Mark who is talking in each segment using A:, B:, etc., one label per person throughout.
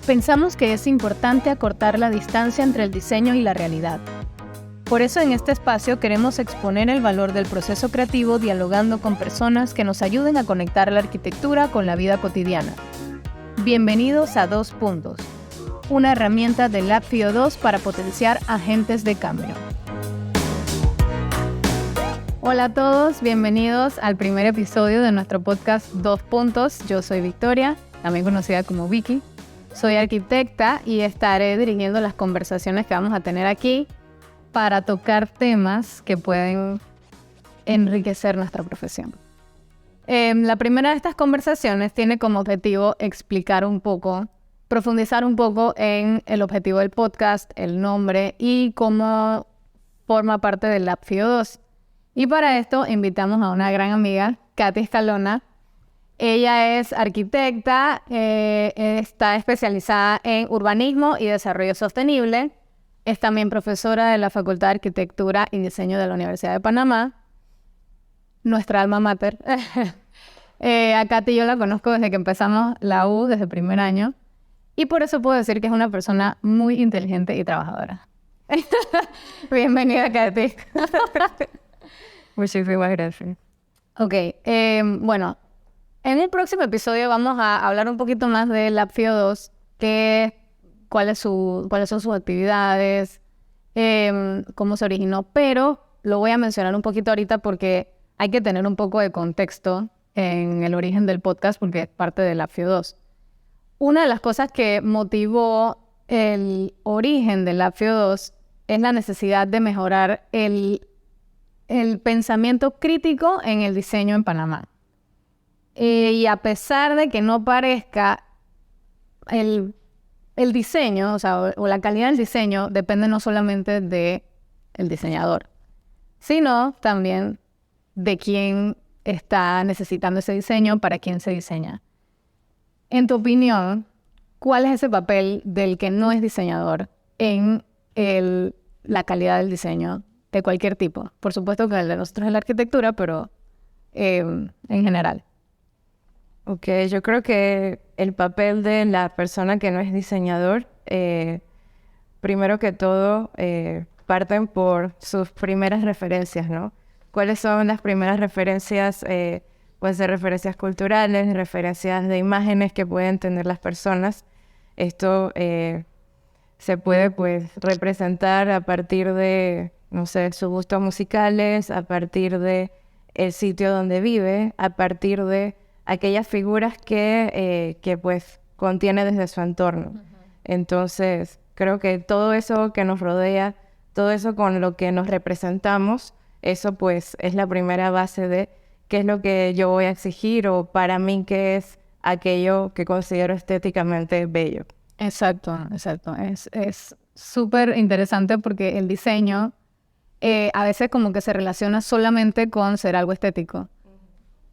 A: Pensamos que es importante acortar la distancia entre el diseño y la realidad. Por eso en este espacio queremos exponer el valor del proceso creativo dialogando con personas que nos ayuden a conectar la arquitectura con la vida cotidiana. Bienvenidos a 2 Puntos, una herramienta de Lab FIO 2 para potenciar agentes de cambio. Hola a todos, bienvenidos al primer episodio de nuestro podcast 2 Puntos. Yo soy Victoria, también conocida como Vicky. Soy arquitecta y estaré dirigiendo las conversaciones que vamos a tener aquí para tocar temas que pueden enriquecer nuestra profesión. La primera de estas conversaciones tiene como objetivo explicar un poco, profundizar un poco en el objetivo del podcast, el nombre y cómo forma parte del Lab FIO 2. Y para esto invitamos a una gran amiga, Katy Escalona. Ella es arquitecta, está especializada en urbanismo y desarrollo sostenible. Es también profesora de la Facultad de Arquitectura y Diseño de la Universidad de Panamá, nuestra alma mater. A Katy yo la conozco desde que empezamos la U, desde el primer año, y por eso puedo decir que es una persona muy inteligente y trabajadora. Bienvenida, Katy.
B: Muchísimas gracias.
A: Ok, bueno, en el próximo episodio vamos a hablar un poquito más de Lab FIO 2, cuáles son sus actividades, cómo se originó, pero lo voy a mencionar un poquito ahorita porque hay que tener un poco de contexto en el origen del podcast porque es parte de Lab FIO 2. Una de las cosas que motivó el origen de Lab FIO 2 es la necesidad de mejorar el pensamiento crítico en el diseño en Panamá. Y a pesar de que no parezca, el diseño, o la calidad del diseño depende no solamente del diseñador, sino también de quién está necesitando ese diseño, para quién se diseña. En tu opinión, ¿cuál es ese papel del que no es diseñador en la calidad del diseño de cualquier tipo? Por supuesto que el de nosotros es la arquitectura, pero en general.
B: Ok, yo creo que el papel de la persona que no es diseñador, primero que todo, parten por sus primeras referencias, ¿no? ¿Cuáles son las primeras referencias? Pueden ser referencias culturales, referencias de imágenes que pueden tener las personas. Esto se puede, pues, representar a partir de, no sé, sus gustos musicales, a partir de el sitio donde vive, a partir de aquellas figuras que pues contiene desde su entorno. Uh-huh. Entonces, creo que todo eso que nos rodea, todo eso con lo que nos representamos, eso pues es la primera base de qué es lo que yo voy a exigir o para mí qué es aquello que considero estéticamente bello.
A: Exacto. Es súper interesante porque el diseño a veces como que se relaciona solamente con ser algo estético.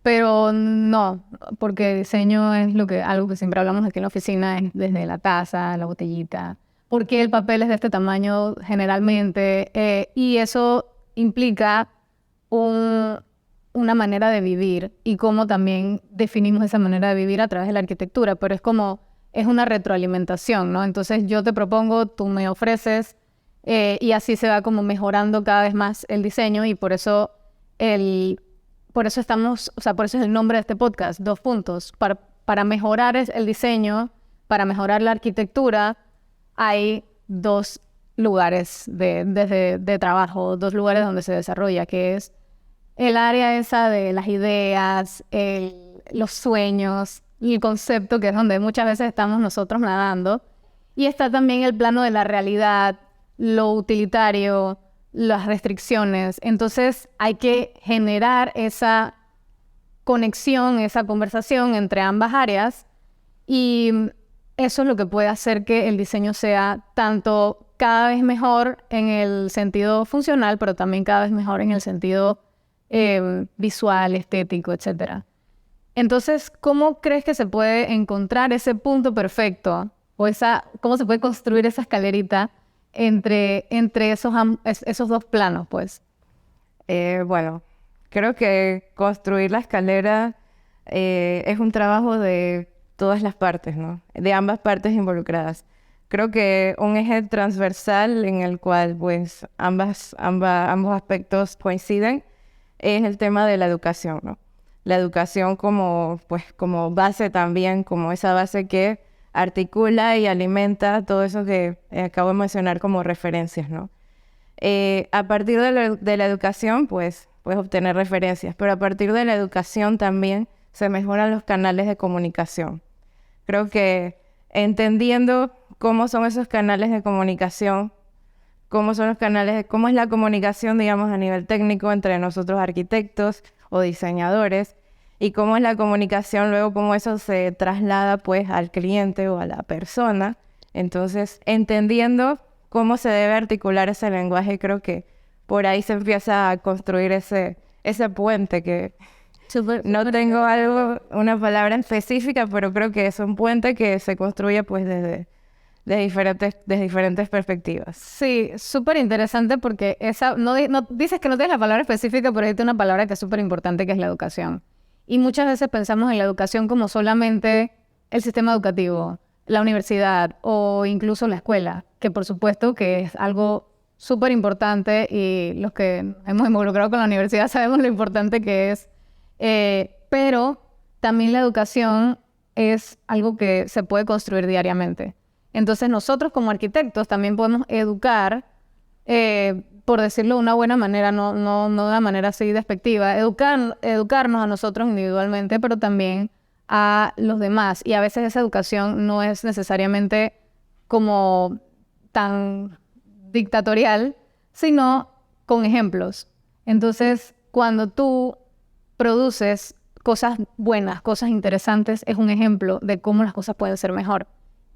A: Pero no, porque diseño es algo que siempre hablamos aquí en la oficina, es desde la taza, la botellita, porque el papel es de este tamaño generalmente, y eso implica una manera de vivir y cómo también definimos esa manera de vivir a través de la arquitectura, pero es una retroalimentación, ¿no? Entonces yo te propongo, tú me ofreces, y así se va como mejorando cada vez más el diseño y por eso por eso es el nombre de este podcast, 2 Puntos. Para mejorar el diseño, para mejorar la arquitectura, hay 2 lugares de trabajo, 2 lugares donde se desarrolla, que es el área esa de las ideas, los sueños, y el concepto, que es donde muchas veces estamos nosotros nadando. Y está también el plano de la realidad, lo utilitario, las restricciones. Entonces hay que generar esa conexión, esa conversación entre ambas áreas y eso es lo que puede hacer que el diseño sea tanto cada vez mejor en el sentido funcional, pero también cada vez mejor en el sentido visual, estético, etc. Entonces, ¿cómo crees que se puede encontrar ese punto perfecto o cómo se puede construir esa escalerita entre esos 2 planos, pues?
B: Bueno, creo que construir la escalera es un trabajo de todas las partes, ¿no? De ambas partes involucradas. Creo que un eje transversal en el cual pues ambos aspectos coinciden es el tema de la educación, ¿no? La educación como base también, como esa base que articula y alimenta todo eso que acabo de mencionar como referencias, ¿no? A partir de la educación, pues, puedes obtener referencias, pero a partir de la educación también se mejoran los canales de comunicación. Creo que entendiendo cómo son esos canales de comunicación, cómo es la comunicación, digamos, a nivel técnico entre nosotros arquitectos o diseñadores, y cómo es la comunicación luego, cómo eso se traslada pues al cliente o a la persona. Entonces, entendiendo cómo se debe articular ese lenguaje, creo que por ahí se empieza a construir ese puente que no tengo una palabra específica, pero creo que es un puente que se construye pues desde diferentes perspectivas.
A: Sí, súper interesante porque dices que no tienes la palabra específica, pero hay una palabra que es súper importante, que es la educación. Y muchas veces pensamos en la educación como solamente el sistema educativo, la universidad o incluso la escuela, que por supuesto que es algo súper importante, y los que hemos involucrado con la universidad sabemos lo importante que es. Pero también la educación es algo que se puede construir diariamente. Entonces nosotros como arquitectos también podemos educar, por decirlo de una buena manera, no de una manera así despectiva, educarnos a nosotros individualmente, pero también a los demás. Y a veces esa educación no es necesariamente como tan dictatorial, sino con ejemplos. Entonces, cuando tú produces cosas buenas, cosas interesantes, es un ejemplo de cómo las cosas pueden ser mejor.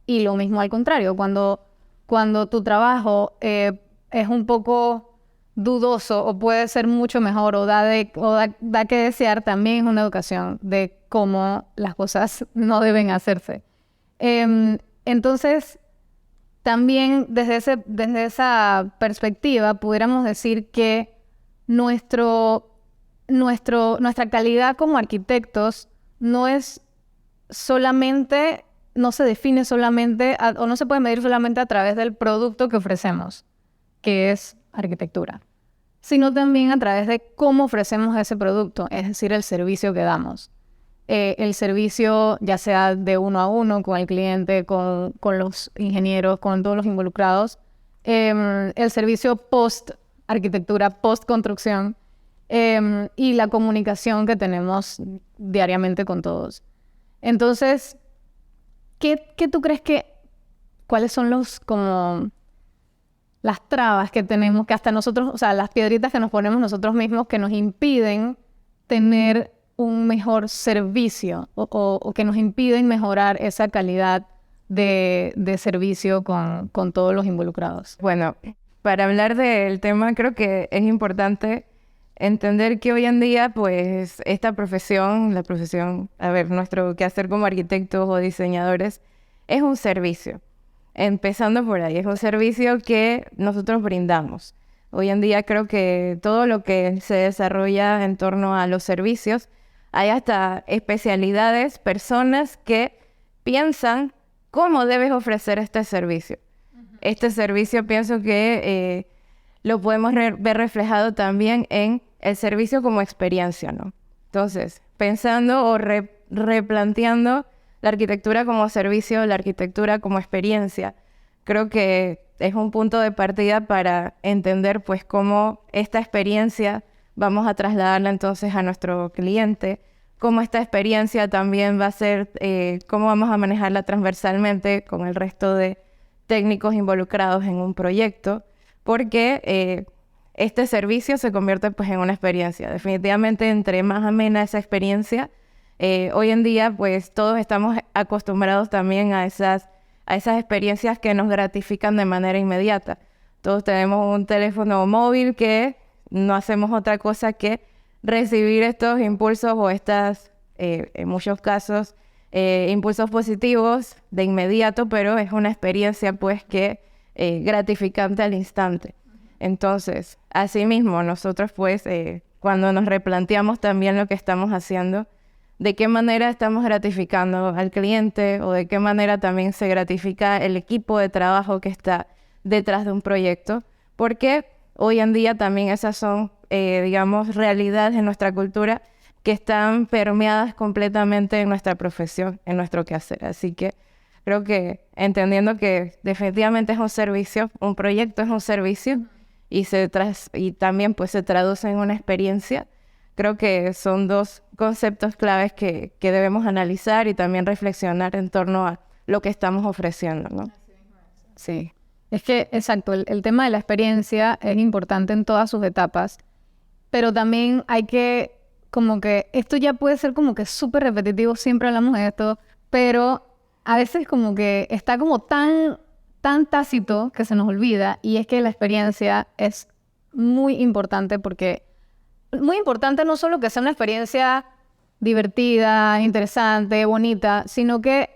A: Y lo mismo al contrario, cuando tu trabajo es un poco dudoso o puede ser mucho mejor o da que desear, también es una educación de cómo las cosas no deben hacerse. Entonces, también desde esa perspectiva pudiéramos decir que nuestra calidad como arquitectos no se define solamente o no se puede medir solamente a través del producto que ofrecemos, que es arquitectura, sino también a través de cómo ofrecemos ese producto, es decir, el servicio que damos. El servicio, ya sea de uno a uno, con el cliente, con los ingenieros, con todos los involucrados, el servicio post-arquitectura, post-construcción, y la comunicación que tenemos diariamente con todos. Entonces, ¿qué tú crees cuáles son las trabas que tenemos, que hasta nosotros, o sea, las piedritas que nos ponemos nosotros mismos que nos impiden tener un mejor servicio o que nos impiden mejorar esa calidad de servicio con todos los involucrados?
B: Bueno, para hablar del tema creo que es importante entender que hoy en día, pues, esta profesión, nuestro quehacer como arquitectos o diseñadores es un servicio. Empezando por ahí, es un servicio que nosotros brindamos. Hoy en día creo que todo lo que se desarrolla en torno a los servicios, hay hasta especialidades, personas que piensan cómo debes ofrecer este servicio. Este servicio pienso que lo podemos ver reflejado también en el servicio como experiencia, ¿no? Entonces, pensando o replanteando la arquitectura como servicio, la arquitectura como experiencia, creo que es un punto de partida para entender pues cómo esta experiencia vamos a trasladarla entonces a nuestro cliente, cómo esta experiencia también va a ser, cómo vamos a manejarla transversalmente con el resto de técnicos involucrados en un proyecto, porque este servicio se convierte pues en una experiencia. Definitivamente, entre más amena esa experiencia, hoy en día pues todos estamos acostumbrados también a esas experiencias que nos gratifican de manera inmediata. Todos tenemos un teléfono móvil que no hacemos otra cosa que recibir estos impulsos o en muchos casos, impulsos positivos de inmediato, pero es una experiencia pues que gratificante al instante. Entonces, asimismo, nosotros pues cuando nos replanteamos también lo que estamos haciendo, de qué manera estamos gratificando al cliente o de qué manera también se gratifica el equipo de trabajo que está detrás de un proyecto, porque hoy en día también esas son, digamos, realidades en nuestra cultura que están permeadas completamente en nuestra profesión, en nuestro quehacer. Así que creo que entendiendo que definitivamente es un servicio, un proyecto es un servicio y también pues se traduce en una experiencia. Creo que son dos conceptos claves que debemos analizar y también reflexionar en torno a lo que estamos ofreciendo, ¿no?
A: Sí, es que, exacto, el tema de la experiencia es importante en todas sus etapas, pero también hay que, como que, esto ya puede ser como que súper repetitivo, siempre hablamos de esto, pero a veces como que está como tan tácito que se nos olvida, y es que la experiencia es muy importante porque muy importante no solo que sea una experiencia divertida, interesante, bonita, sino que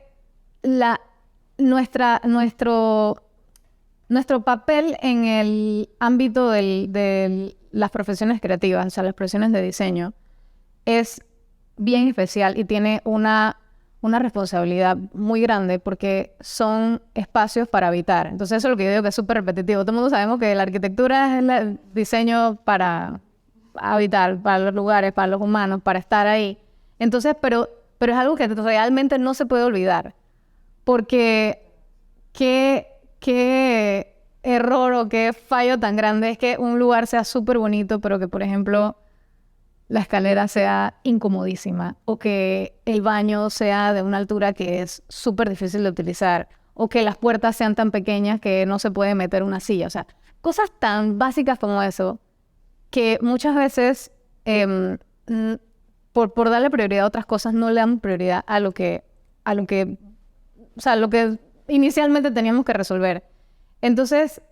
A: nuestro papel en el ámbito de las profesiones creativas, o sea, las profesiones de diseño, es bien especial y tiene una responsabilidad muy grande porque son espacios para habitar. Entonces eso es lo que yo digo que es súper repetitivo. Todo el mundo sabemos que la arquitectura es el diseño para habitar, para los lugares, para los humanos, para estar ahí. Entonces, pero es algo que realmente no se puede olvidar. Porque qué error o qué fallo tan grande es que un lugar sea súper bonito, pero que, por ejemplo, la escalera sea incomodísima, o que el baño sea de una altura que es súper difícil de utilizar, o que las puertas sean tan pequeñas que no se puede meter una silla. O sea, cosas tan básicas como eso, que muchas veces, por darle prioridad a otras cosas, no le dan prioridad a lo que inicialmente teníamos que resolver. Entonces,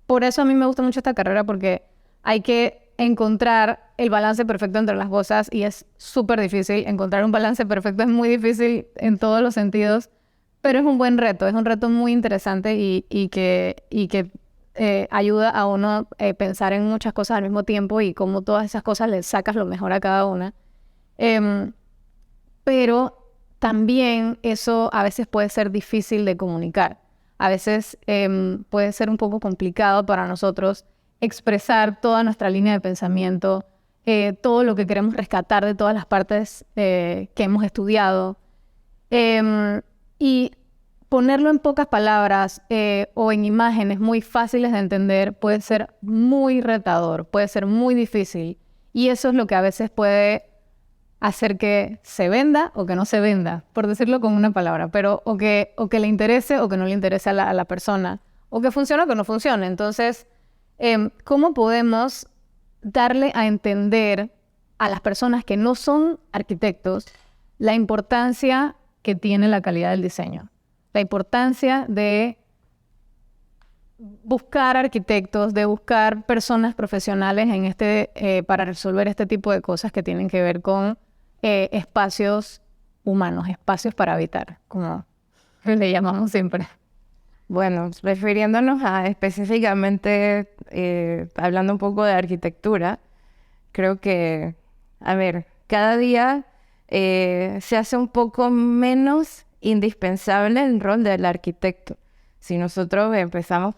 A: por eso a mí me gusta mucho esta carrera, porque hay que encontrar el balance perfecto entre las cosas y es súper difícil. Encontrar un balance perfecto es muy difícil en todos los sentidos, pero es un buen reto, es un reto muy interesante y que ayuda a uno a pensar en muchas cosas al mismo tiempo y cómo todas esas cosas le sacas lo mejor a cada una. Pero también eso a veces puede ser difícil de comunicar. A veces puede ser un poco complicado para nosotros expresar toda nuestra línea de pensamiento, todo lo que queremos rescatar de todas las partes que hemos estudiado. Y ponerlo en pocas palabras o en imágenes muy fáciles de entender puede ser muy retador, puede ser muy difícil. Y eso es lo que a veces puede hacer que se venda o que no se venda, por decirlo con una palabra, pero o que le interese o que no le interese a la persona, o que funcione o que no funcione. Entonces, ¿cómo podemos darle a entender a las personas que no son arquitectos la importancia que tiene la calidad del diseño? La importancia de buscar arquitectos, de buscar personas profesionales para resolver este tipo de cosas que tienen que ver con espacios humanos, espacios para habitar, como le llamamos siempre.
B: Bueno, refiriéndonos a específicamente, hablando un poco de arquitectura, creo que, a ver, cada día se hace un poco menos indispensable el rol del arquitecto. Si nosotros empezamos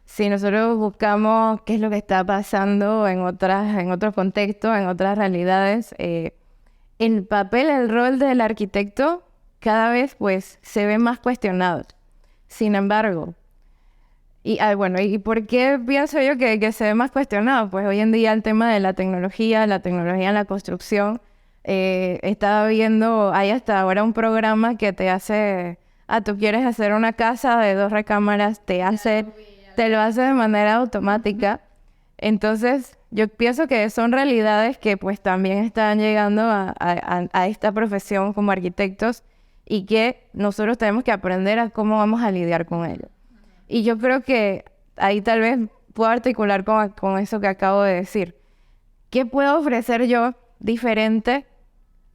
B: si nosotros buscamos qué es lo que está pasando en otros contextos, en otras realidades, el papel, el rol del arquitecto cada vez pues se ve más cuestionado. Sin embargo, ¿y por qué pienso yo que se ve más cuestionado? Pues hoy en día el tema de la tecnología en la construcción, estaba viendo, hay hasta ahora un programa que te hace, tú quieres hacer una casa de 2 recámaras, te lo hace de manera automática. Entonces, yo pienso que son realidades que pues también están llegando a esta profesión como arquitectos y que nosotros tenemos que aprender a cómo vamos a lidiar con ello. Y yo creo que ahí tal vez puedo articular con eso que acabo de decir. ¿Qué puedo ofrecer yo diferente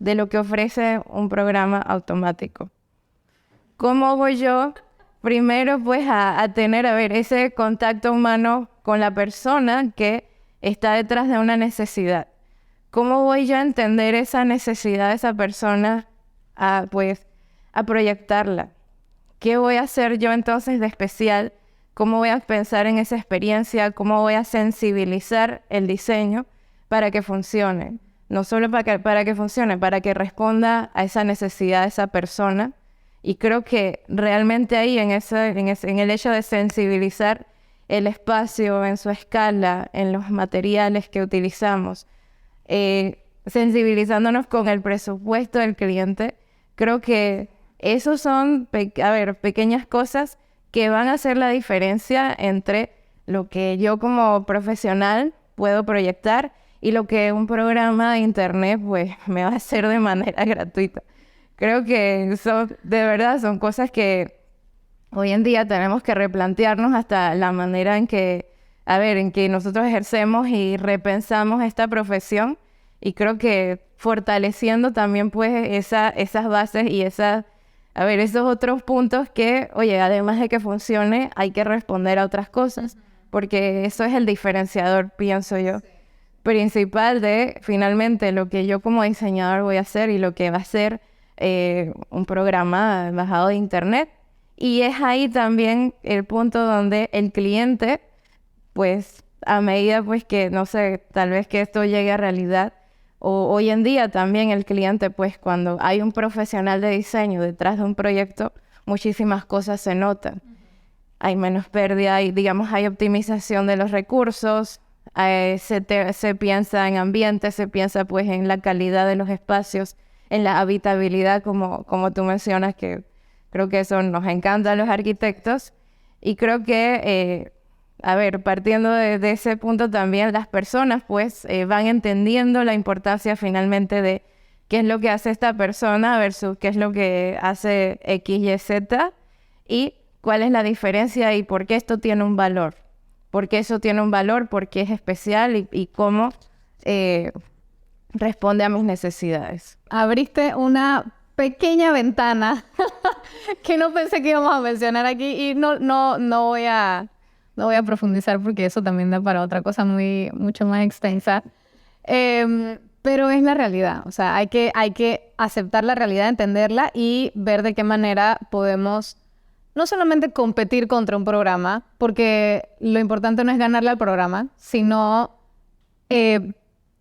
B: de lo que ofrece un programa automático? ¿Cómo voy yo primero pues a tener, ese contacto humano con la persona que está detrás de una necesidad? ¿cómo voy yo a entender esa necesidad de esa persona a proyectarla? ¿Qué voy a hacer yo entonces de especial? ¿Cómo voy a pensar en esa experiencia? ¿Cómo voy a sensibilizar el diseño para que funcione? No solo para que funcione, para que responda a esa necesidad de esa persona. Y creo que realmente ahí, en el hecho de sensibilizar el espacio en su escala, en los materiales que utilizamos, sensibilizándonos con el presupuesto del cliente, creo que esos son, pequeñas cosas que van a hacer la diferencia entre lo que yo como profesional puedo proyectar y lo que un programa de internet pues me va a hacer de manera gratuita. Creo que de verdad son cosas que hoy en día tenemos que replantearnos hasta la manera en que nosotros ejercemos y repensamos esta profesión, y creo que fortaleciendo también pues esas bases y esos otros puntos que, oye, además de que funcione, hay que responder a otras cosas, porque eso es el diferenciador, pienso yo, principal de finalmente lo que yo como diseñador voy a hacer y lo que va a ser un programa bajado de internet. Y es ahí también el punto donde el cliente, pues a medida pues que, no sé, tal vez que esto llegue a realidad, o hoy en día también el cliente, pues cuando hay un profesional de diseño detrás de un proyecto, muchísimas cosas se notan. Hay menos pérdida, hay optimización de los recursos, se piensa en ambiente, se piensa pues en la calidad de los espacios, en la habitabilidad, como tú mencionas, que creo que eso nos encanta a los arquitectos. Y creo que, partiendo de ese punto también, las personas pues van entendiendo la importancia finalmente de qué es lo que hace esta persona versus qué es lo que hace X, Y, Z, y cuál es la diferencia y por qué esto tiene un valor. Por qué eso tiene un valor, por qué es especial y cómo responde a mis necesidades.
A: Abriste una pequeña ventana que no pensé que íbamos a mencionar aquí, y no voy a profundizar porque eso también da para otra cosa mucho más extensa. Pero es la realidad. O sea, hay que aceptar la realidad, entenderla y ver de qué manera podemos no solamente competir contra un programa, porque lo importante no es ganarle al programa, sino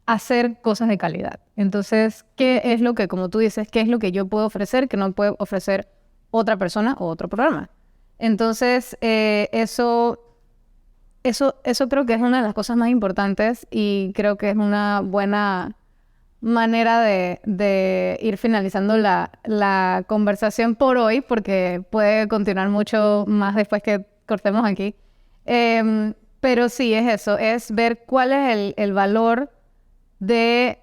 A: hacer cosas de calidad. Entonces, ¿qué es lo que, como tú dices, qué es lo que yo puedo ofrecer que no puede ofrecer otra persona o otro programa? Entonces, eso creo que es una de las cosas más importantes, y creo que es una buena manera de ir finalizando la conversación por hoy, porque puede continuar mucho más después que cortemos aquí. Pero sí, es eso, es ver cuál es el valor de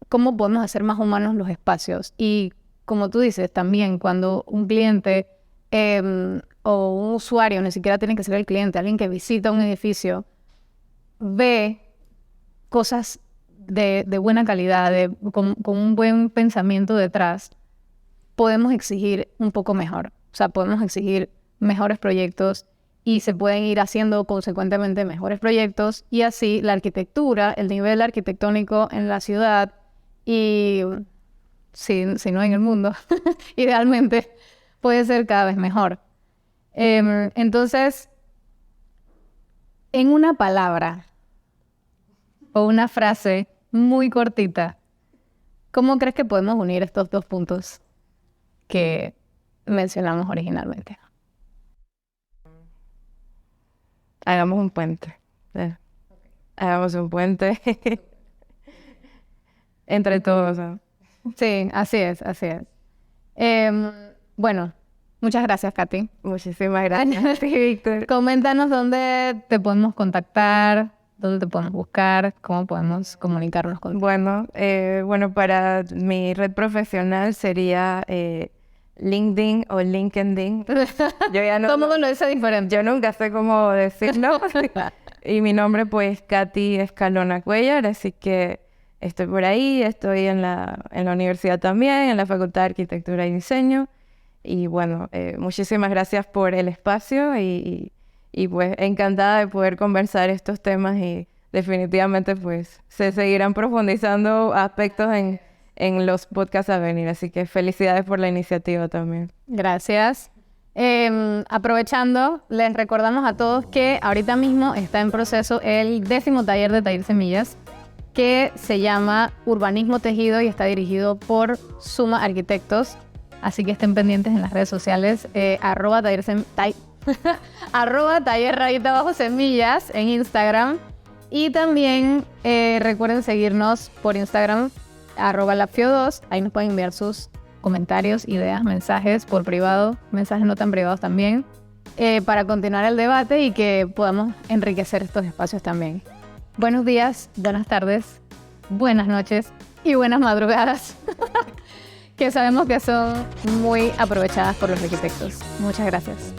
A: cómo podemos hacer más humanos los espacios. Y como tú dices, también cuando un cliente o un usuario, ni siquiera tiene que ser el cliente, alguien que visita un edificio, ve cosas de buena calidad, con un buen pensamiento detrás, podemos exigir un poco mejor. O sea, podemos exigir mejores proyectos y se pueden ir haciendo consecuentemente mejores proyectos, y así la arquitectura, el nivel arquitectónico en la ciudad y, si no en el mundo, idealmente, puede ser cada vez mejor. Entonces, en una palabra o una frase muy cortita, ¿cómo crees que podemos unir estos dos puntos que mencionamos originalmente?
B: Hagamos un puente. Hagamos un puente entre todos, ¿no?
A: Sí, así es. Bueno, muchas gracias, Katy.
B: Muchísimas gracias, Víctor.
A: Coméntanos dónde te podemos contactar, dónde te podemos buscar, cómo podemos comunicarnos contigo.
B: Bueno, para mi red profesional sería LinkedIn o LinkedIn.
A: Yo ya no, todo el mundo lo dice diferente.
B: Yo nunca sé cómo decirlo. Y mi nombre, pues, Katy Escalona Cuellar, así que estoy por ahí, estoy en la universidad también, en la Facultad de Arquitectura y Diseño. Y bueno, muchísimas gracias por el espacio y pues encantada de poder conversar estos temas y definitivamente pues se seguirán profundizando aspectos en los podcasts a venir. Así que felicidades por la iniciativa también.
A: Gracias. Aprovechando, les recordamos a todos que ahorita mismo está en proceso el 10º taller de Taller Semillas, que se llama Urbanismo Tejido y está dirigido por Suma Arquitectos. Así que estén pendientes en las redes sociales, arroba taller_semillas en Instagram. Y también recuerden seguirnos por Instagram, @lapfio2. Ahí nos pueden enviar sus comentarios, ideas, mensajes por privado, mensajes no tan privados también, para continuar el debate y que podamos enriquecer estos espacios también. Buenos días, buenas tardes, buenas noches y buenas madrugadas, que sabemos que son muy aprovechadas por los arquitectos. Muchas gracias.